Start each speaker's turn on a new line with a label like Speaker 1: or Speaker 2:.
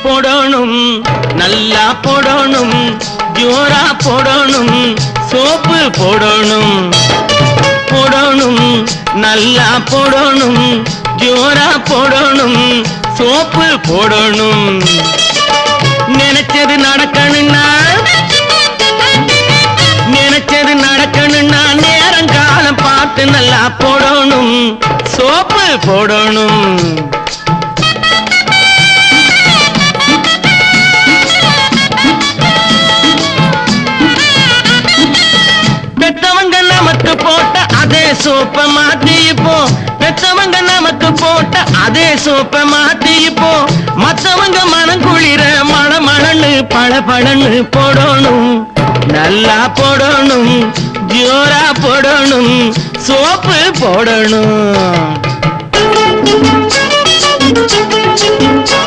Speaker 1: போடணும், நல்லா போடணும், ஜோரா போடணும், சோப்பு போடணும், போடணும், நல்லா போடணும், ஜோரா போடணும், சோப்பு போடணும். நினைச்சது நடக்கணும்னா, நினைச்சது நடக்கணும்னா நேரங்காலம் பார்த்து நல்லா போடணும், சோப்பு போடணும். பெத்தவங்க நமக்கு போட்ட அதே சோப்ப மாத்தி இப்போ, பெத்தவங்க நமக்கு போட்ட அதே சோப்ப மாத்தி இப்போ, மத்தவங்க மனம் குளிர மழமழன்னு பழபழன்னு போடணும், நல்லா போடணும், ஜோரா போடணும், சோப்பு போடணும்.